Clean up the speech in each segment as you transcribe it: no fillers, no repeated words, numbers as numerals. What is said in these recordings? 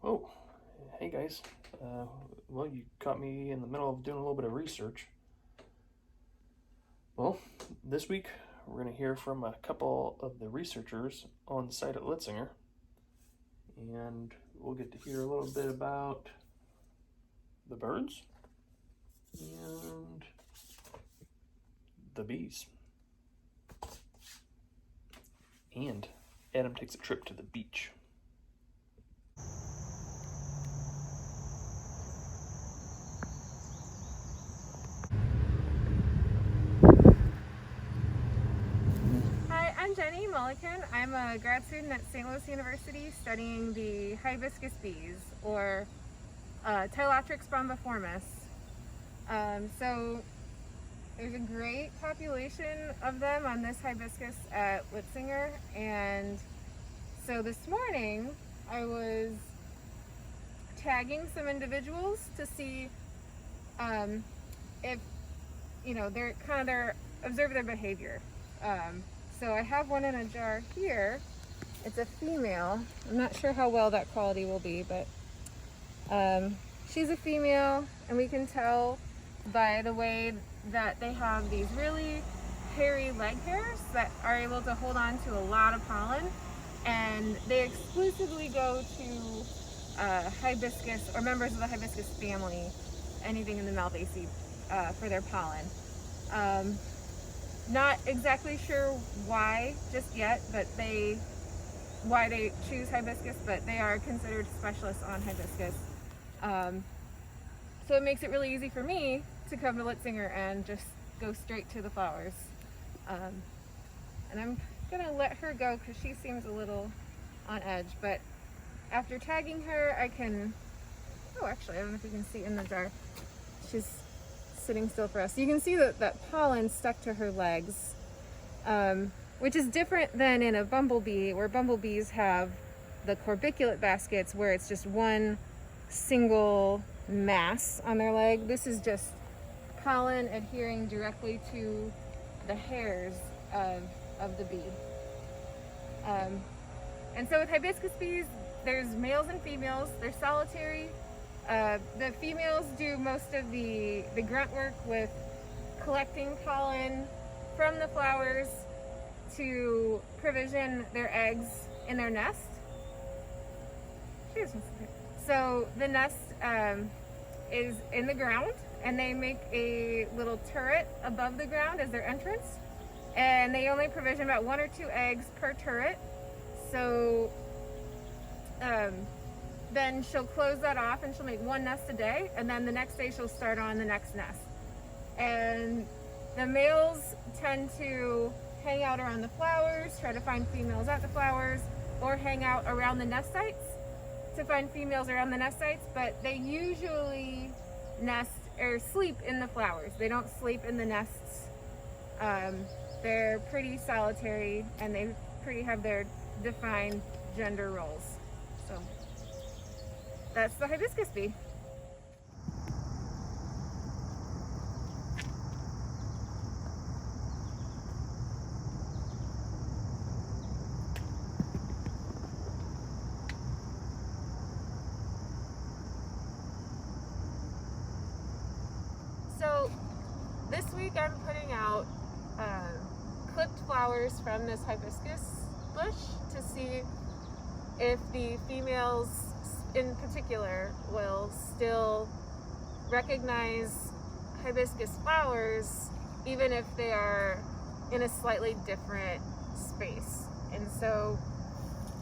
Oh, hey guys. Well, you caught me in the middle of doing a little bit of research. Well, this week we're going to hear from a couple of the researchers on site at Litzinger, and we'll get to hear a little bit about the birds and the bees. And Adam takes a trip to the beach. Hi, I'm Jenny Mullican. I'm a grad student at St. Louis University studying the Hibiscus bees, or Ptilothrix bombiformis. So there's a great population of them on this hibiscus at Litzinger, and so this morning I was tagging some individuals to see if, they're observe their behavior. So I have one in a jar here. It's a female. I'm not sure how well that quality will be, but she's a female, and we can tell by the way that they have these really hairy leg hairs that are able to hold on to a lot of pollen, and they exclusively go to hibiscus or members of the hibiscus family, anything in the Malvaceae, for their pollen. Not exactly sure why just yet, but why they choose hibiscus, but they are considered specialists on hibiscus. So it makes it really easy for me to come to Litzinger and just go straight to the flowers. And I'm gonna let her go because she seems a little on edge, but after tagging her, I can, actually, I don't know if you can see in the jar. She's sitting still for us. You can see that pollen stuck to her legs, which is different than in a bumblebee, where bumblebees have the corbiculate baskets where it's just one single mass on their leg. This is just pollen adhering directly to the hairs of the bee. And so with hibiscus bees, there's males and females. They're solitary. The females do most of the grunt work with collecting pollen from the flowers to provision their eggs in their nest. So the nest is in the ground, and they make a little turret above the ground as their entrance, and they only provision about 1 or 2 eggs per turret. So then she'll close that off, and she'll make 1 nest a day, and then the next day she'll start on the next nest. And the males tend to hang out around the flowers, try to find females at the flowers, or hang out around the nest sites to find females around the nest sites, but they usually nest or sleep in the flowers. They don't sleep in the nests. They're pretty solitary, and they have their defined gender roles. So that's the hibiscus bee. So this week I'm putting out clipped flowers from this hibiscus bush to see if the females in particular will still recognize hibiscus flowers even if they are in a slightly different space. And so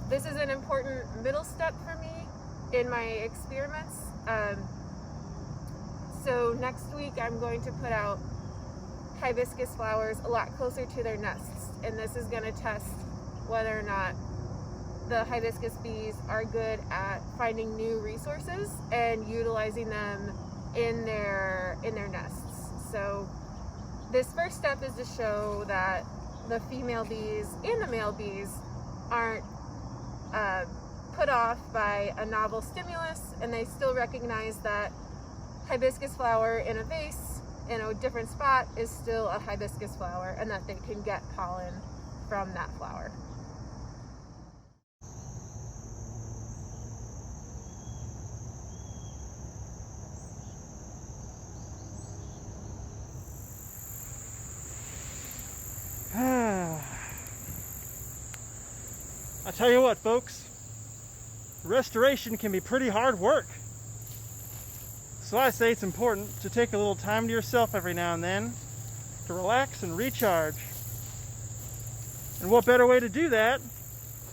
this is an important middle step for me in my experiments. So next week I'm going to put out hibiscus flowers a lot closer to their nests, and this is going to test whether or not the hibiscus bees are good at finding new resources and utilizing them in their nests. So this first step is to show that the female bees and the male bees aren't put off by a novel stimulus, and they still recognize that hibiscus flower in a vase in a different spot is still a hibiscus flower, and that they can get pollen from that flower. I tell you what, folks, restoration can be pretty hard work. So I say it's important to take a little time to yourself every now and then to relax and recharge. And what better way to do that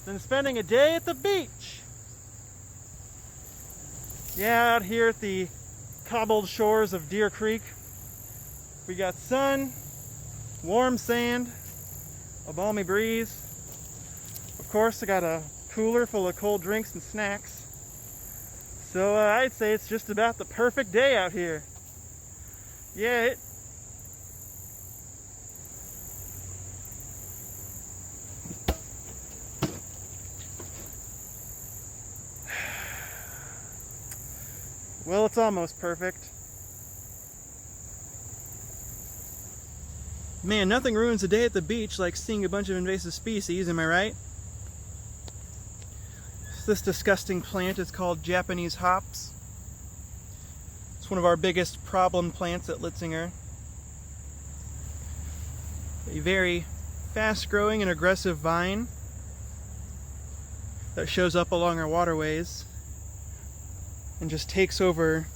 than spending a day at the beach? Yeah, out here at the cobbled shores of Deer Creek, we got sun, warm sand, a balmy breeze. Of course, I got a cooler full of cold drinks and snacks. So I'd say it's just about the perfect day out here. Yeah, well, it's almost perfect. Man, nothing ruins a day at the beach like seeing a bunch of invasive species, am I right? This disgusting plant is called Japanese hops. It's one of our biggest problem plants at Litzinger. A very fast-growing and aggressive vine that shows up along our waterways and just takes over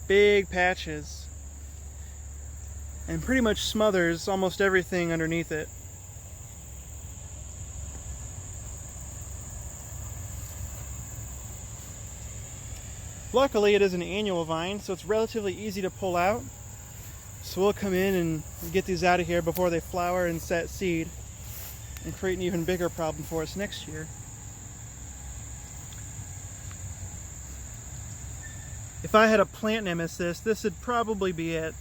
big patches and pretty much smothers almost everything underneath it. Luckily, it is an annual vine, so it's relatively easy to pull out. So we'll come in and get these out of here before they flower and set seed and create an even bigger problem for us next year. If I had a plant nemesis, this would probably be it.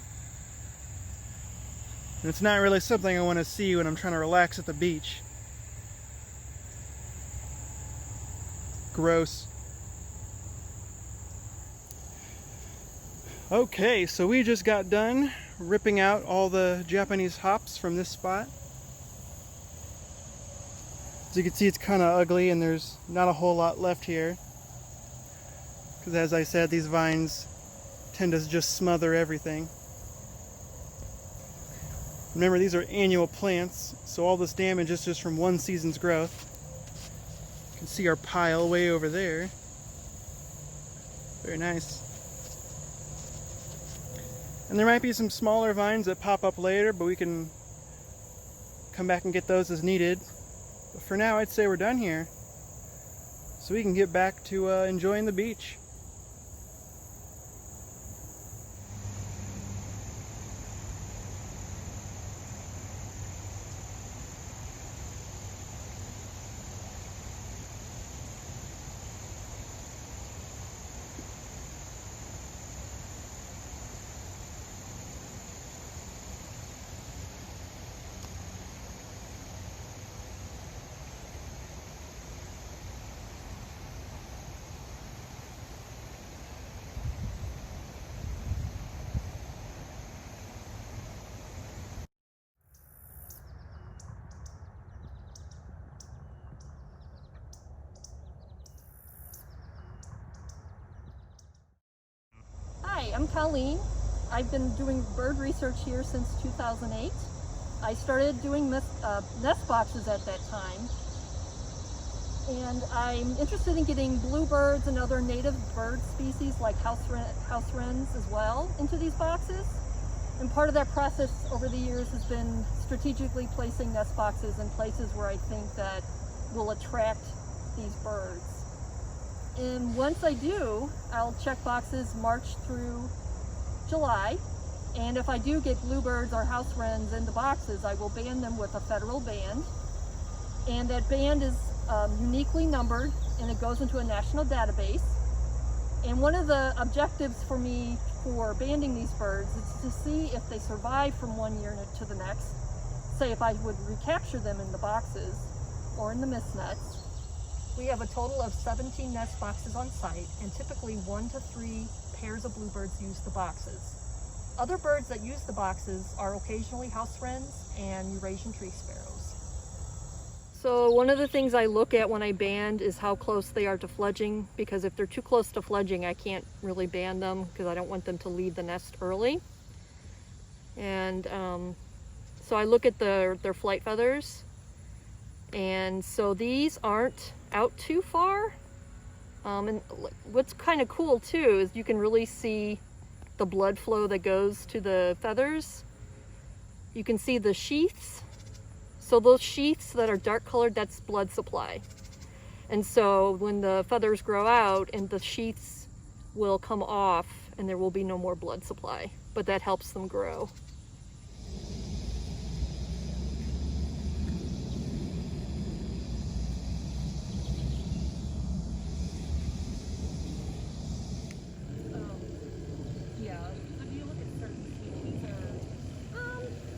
And it's not really something I want to see when I'm trying to relax at the beach. Gross. Okay, so we just got done ripping out all the Japanese hops from this spot. As you can see, it's kind of ugly and there's not a whole lot left here. Because as I said, these vines tend to just smother everything. Remember, these are annual plants, so all this damage is just from one season's growth. You can see our pile way over there. Very nice. And there might be some smaller vines that pop up later, but we can come back and get those as needed. But for now, I'd say we're done here. So we can get back to enjoying the beach. Hi, I'm Colleen. I've been doing bird research here since 2008. I started doing nest boxes at that time. And I'm interested in getting bluebirds and other native bird species like house wrens as well into these boxes. And part of that process over the years has been strategically placing nest boxes in places where I think that will attract these birds. And once I do, I'll check boxes March through July. And if I do get bluebirds or house wrens in the boxes, I will band them with a federal band. And that band is uniquely numbered and it goes into a national database. And one of the objectives for me for banding these birds is to see if they survive from one year to the next. Say if I would recapture them in the boxes or in the mist nets. We have a total of 17 nest boxes on site, and typically 1 to 3 pairs of bluebirds use the boxes. Other birds that use the boxes are occasionally house wrens and Eurasian tree sparrows. So one of the things I look at when I band is how close they are to fledging, because if they're too close to fledging, I can't really band them because I don't want them to leave the nest early. And so I look at their flight feathers. And so these aren't out too far. And what's kind of cool too is you can really see the blood flow that goes to the feathers. You can see the sheaths. So those sheaths that are dark colored, that's blood supply. And so when the feathers grow out and the sheaths will come off and there will be no more blood supply, but that helps them grow.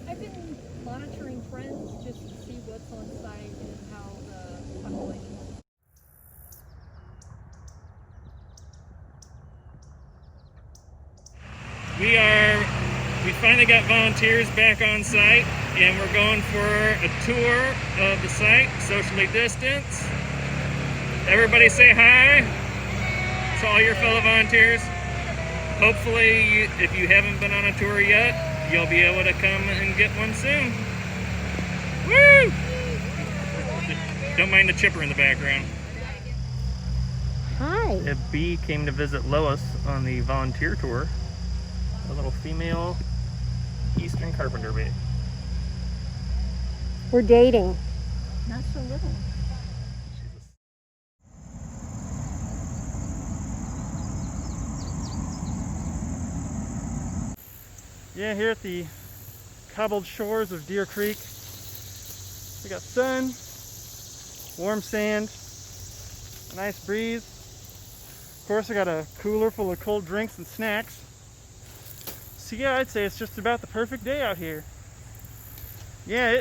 I've been monitoring trends just to see what's on site and how the population. We finally got volunteers back on site, and we're going for a tour of the site, socially distanced. Everybody say hi to all your fellow volunteers. Hopefully, if you haven't been on a tour yet, you'll be able to come and get one soon. Woo! Don't mind the chipper in the background. Hi. A bee came to visit Lois on the volunteer tour. A little female eastern carpenter bee. We're dating. Not so little. Yeah, here at the cobbled shores of Deer Creek, we got sun, warm sand, a nice breeze. Of course, I got a cooler full of cold drinks and snacks. So yeah, I'd say it's just about the perfect day out here. Yeah,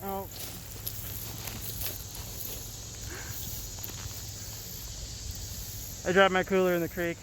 oh. I dropped my cooler in the creek.